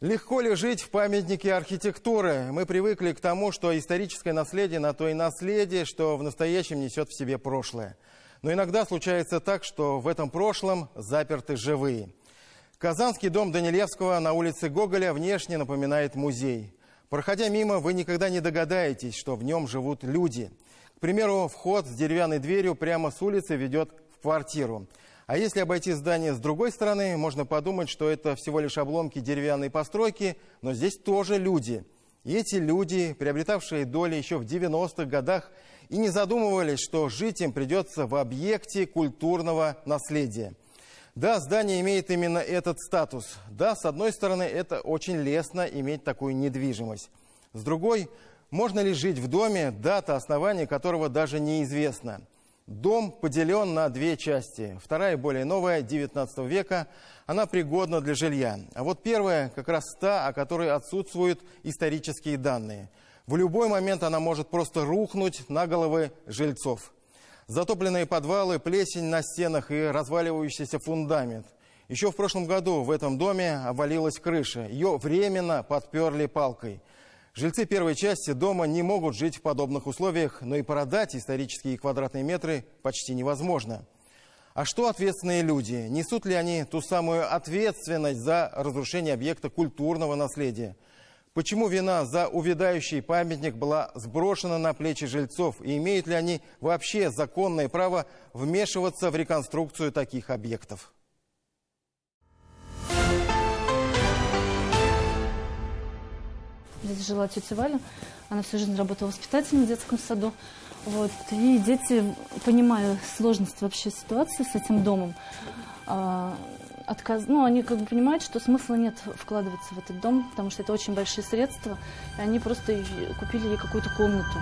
Легко ли жить в памятнике архитектуры? Мы привыкли к тому, что историческое наследие на то и наследие, что в настоящем несет в себе прошлое. Но иногда случается так, что в этом прошлом заперты живые. Казанский дом Данилевского на улице Гоголя внешне напоминает музей. Проходя мимо, вы никогда не догадаетесь, что в нем живут люди. К примеру, вход с деревянной дверью прямо с улицы ведет в квартиру. А если обойти здание с другой стороны, можно подумать, что это всего лишь обломки деревянной постройки, но здесь тоже люди. И эти люди, приобретавшие доли еще в 90-х годах, и не задумывались, что жить им придется в объекте культурного наследия. Да, здание имеет именно этот статус. Да, с одной стороны, это очень лестно иметь такую недвижимость. С другой, можно ли жить в доме, дата основания которого даже неизвестна? Дом поделен на две части. Вторая, более новая, 19 века, она пригодна для жилья. А вот первая, как раз та, о которой отсутствуют исторические данные. В любой момент она может просто рухнуть на головы жильцов. Затопленные подвалы, плесень на стенах и разваливающийся фундамент. Еще в прошлом году в этом доме обвалилась крыша. Ее временно подперли палкой. Жильцы первой части дома не могут жить в подобных условиях, но и продать исторические квадратные метры почти невозможно. А что ответственные люди? Несут ли они ту самую ответственность за разрушение объекта культурного наследия? Почему вина за увядающий памятник была сброшена на плечи жильцов? И имеют ли они вообще законное право вмешиваться в реконструкцию таких объектов? Здесь жила тетя Валя, она всю жизнь работала воспитателем в детском саду. Вот. И дети, понимая сложность вообще ситуации с этим домом, они как бы понимают, что смысла нет вкладываться в этот дом, потому что это очень большие средства, и они просто купили ей какую-то комнату.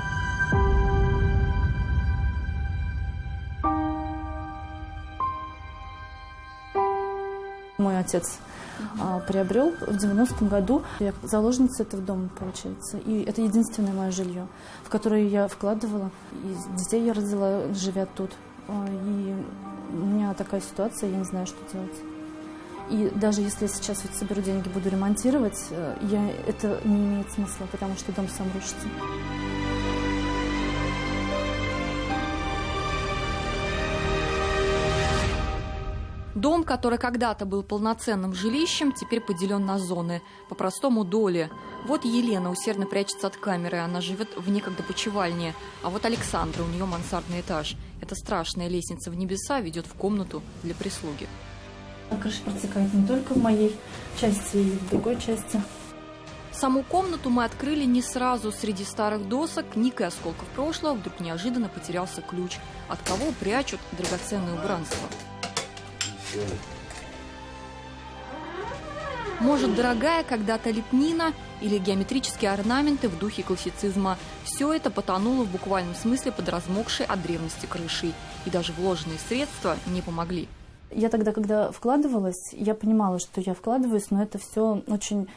Мой отец приобрел в 90-м году. Я заложница этого дома, получается. И это единственное мое жилье, в которое я вкладывала. И детей я родила, живя тут. И у меня такая ситуация, я не знаю, что делать. И даже если я сейчас вот соберу деньги, буду ремонтировать, это не имеет смысла, потому что дом сам рушится. Дом, который когда-то был полноценным жилищем, теперь поделен на зоны. По-простому доли. Вот Елена усердно прячется от камеры, она живет в некогда почивальне. А вот Александра, у нее мансардный этаж. Эта страшная лестница в небеса ведет в комнату для прислуги. Крыша протекает не только в моей части, и в другой части. Саму комнату мы открыли не сразу. Среди старых досок, книг и осколков прошлого вдруг неожиданно потерялся ключ. От кого прячут драгоценное убранство? Может, дорогая когда-то лепнина или геометрические орнаменты в духе классицизма. Все это потонуло в буквальном смысле под размокшей от древности крышей. И даже вложенные средства не помогли. Я тогда, когда вкладывалась, я понимала, что я вкладываюсь, но это все очень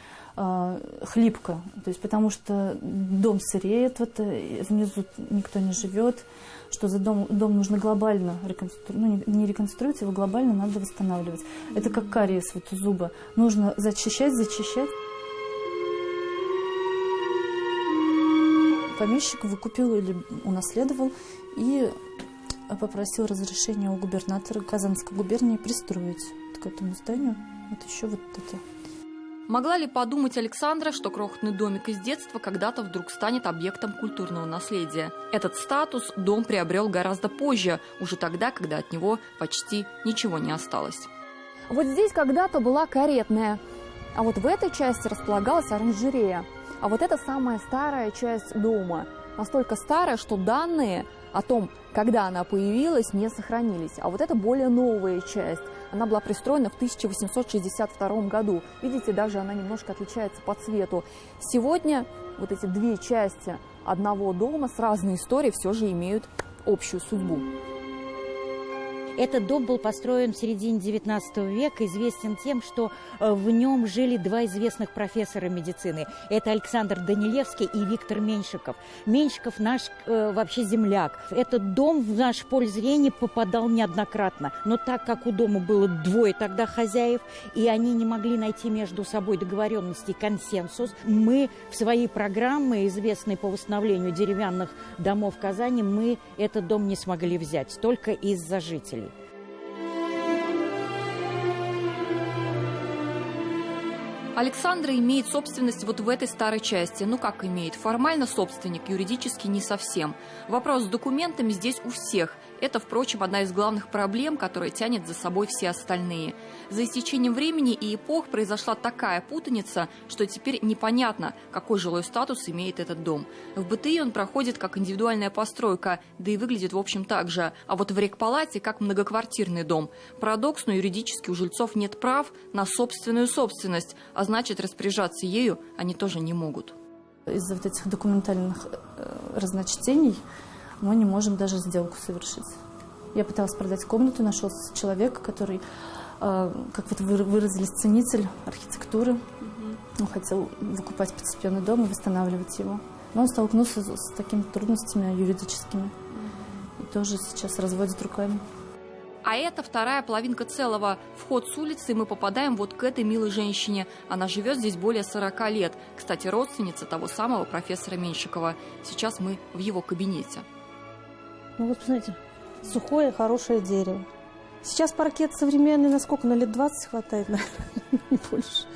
хлипко. То есть, потому что дом сыреет, внизу никто не живет, что за дом нужно глобально реконструировать, не реконструировать, его глобально надо восстанавливать. Это как кариес у зуба. Нужно зачищать. Помещик выкупил или унаследовал и попросил разрешения у губернатора Казанской губернии пристроить к этому зданию вот еще вот это. Могла ли подумать Александра, что крохотный домик из детства когда-то вдруг станет объектом культурного наследия? Этот статус дом приобрел гораздо позже, уже тогда, когда от него почти ничего не осталось. Вот здесь когда-то была каретная, а вот в этой части располагалась оранжерея. А вот это самая старая часть дома. Настолько старая, что данные о том, когда она появилась, не сохранились. А вот это более новая часть. Она была пристроена в 1862 году. Видите, даже она немножко отличается по цвету. Сегодня вот эти две части одного дома с разной историей все же имеют общую судьбу. Этот дом был построен в середине XIX века, известен тем, что в нем жили два известных профессора медицины. Это Александр Данилевский и Виктор Меньшиков. Меньшиков наш вообще земляк. Этот дом в наш поле зрения попадал неоднократно. Но так как у дома было двое тогда хозяев, и они не могли найти между собой договоренности и консенсус, мы в своей программе, известной по восстановлению деревянных домов Казани, мы этот дом не смогли взять, только из-за жителей. Александра имеет собственность вот в этой старой части. Ну как имеет? Формально собственник, юридически не совсем. Вопрос с документами здесь у всех. Это, впрочем, одна из главных проблем, которая тянет за собой все остальные. За истечением времени и эпох произошла такая путаница, что теперь непонятно, какой жилой статус имеет этот дом. В БТИ он проходит как индивидуальная постройка, да и выглядит, в общем, так же. А вот в рекпалате как многоквартирный дом. Парадокс, но юридически у жильцов нет прав на собственную собственность, а значит, распоряжаться ею они тоже не могут. Из-за вот этих документальных разночтений мы не можем даже сделку совершить. Я пыталась продать комнату, нашелся человек, который, как вот выразились, ценитель архитектуры. Он хотел выкупать постепенно дом и восстанавливать его. Но он столкнулся с такими трудностями юридическими. И тоже сейчас разводит руками. А это вторая половинка целого. Вход с улицы, и мы попадаем вот к этой милой женщине. Она живет здесь более 40 лет. Кстати, родственница того самого профессора Меньшикова. Сейчас мы в его кабинете. Ну вот, посмотрите, сухое, хорошее дерево. Сейчас паркет современный, насколько, на лет 20 хватает, наверное, не больше.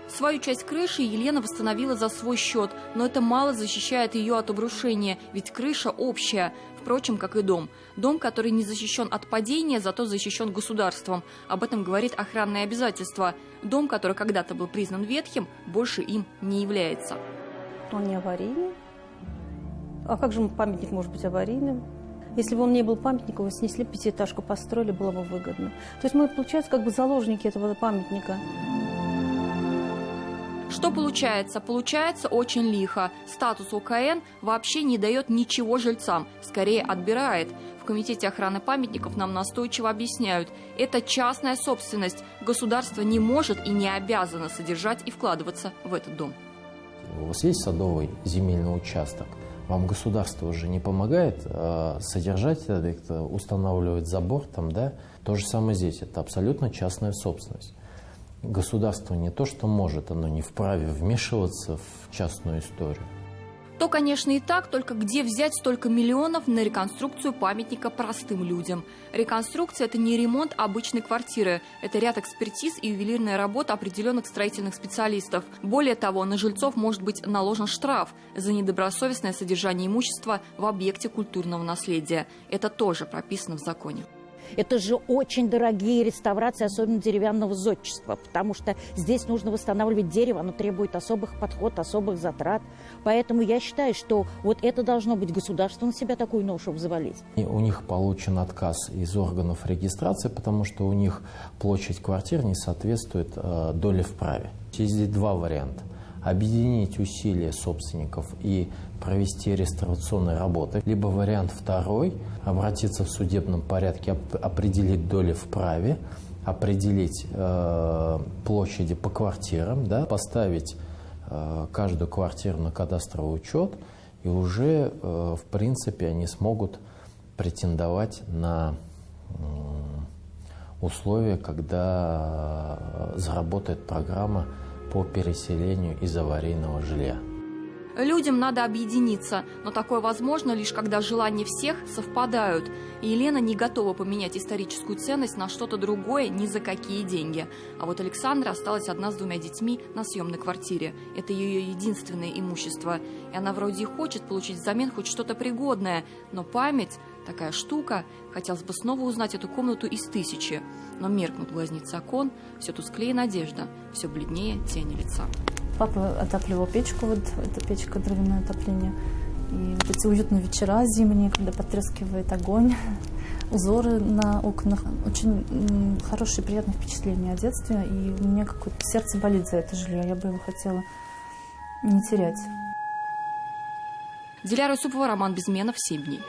Свою часть крыши Елена восстановила за свой счет, но это мало защищает ее от обрушения, ведь крыша общая, впрочем, как и дом. Дом, который не защищен от падения, зато защищен государством. Об этом говорит охранное обязательство. Дом, который когда-то был признан ветхим, больше им не является. Он не аварийный. А как же памятник может быть аварийным? Если бы он не был памятником, его снесли, пятиэтажку построили, было бы выгодно. То есть мы, получается, как бы заложники этого памятника. Что получается? Получается очень лихо. Статус ОКН вообще не дает ничего жильцам, скорее отбирает. В Комитете охраны памятников нам настойчиво объясняют, это частная собственность. Государство не может и не обязано содержать и вкладываться в этот дом. У вас есть садовый земельный участок? Вам государство уже не помогает содержать, устанавливать забор там, да? То же самое здесь. Это абсолютно частная собственность. Государство не то, что может, оно не вправе вмешиваться в частную историю. То, конечно, и так, только где взять столько миллионов на реконструкцию памятника простым людям? Реконструкция – это не ремонт обычной квартиры. Это ряд экспертиз и ювелирная работа определенных строительных специалистов. Более того, на жильцов может быть наложен штраф за недобросовестное содержание имущества в объекте культурного наследия. Это тоже прописано в законе. Это же очень дорогие реставрации, особенно деревянного зодчества, потому что здесь нужно восстанавливать дерево, оно требует особых подходов, особых затрат. Поэтому я считаю, что вот это должно быть государство на себя такую ношу взвалить. И у них получен отказ из органов регистрации, потому что у них площадь квартир не соответствует доле в праве. Есть здесь два варианта. Объединить усилия собственников и провести реставрационные работы. Либо вариант второй – обратиться в судебном порядке, определить доли в праве, определить площади по квартирам, да, поставить каждую квартиру на кадастровый учет, и уже, в принципе, они смогут претендовать на условия, когда заработает программа по переселению из аварийного жилья. Людям надо объединиться, но такое возможно лишь когда желания всех совпадают. И Елена не готова поменять историческую ценность на что-то другое ни за какие деньги. А вот Александра осталась одна с двумя детьми на съемной квартире. Это ее единственное имущество. И она вроде и хочет получить взамен хоть что-то пригодное. Но память – такая штука. Хотелось бы снова узнать эту комнату из 1000. Но меркнут глазницы окон, все тусклее надежда, все бледнее тени лица. Папа отапливал печку, вот эта печка, дровяное отопление. И вот эти уютные вечера зимние, когда потрескивает огонь, узоры на окнах. Очень хорошие, приятные впечатления о детстве. И у меня какое-то сердце болит за это жилье. Я бы его хотела не терять. Диляра Юсупова, Роман Безменов, 7 дней.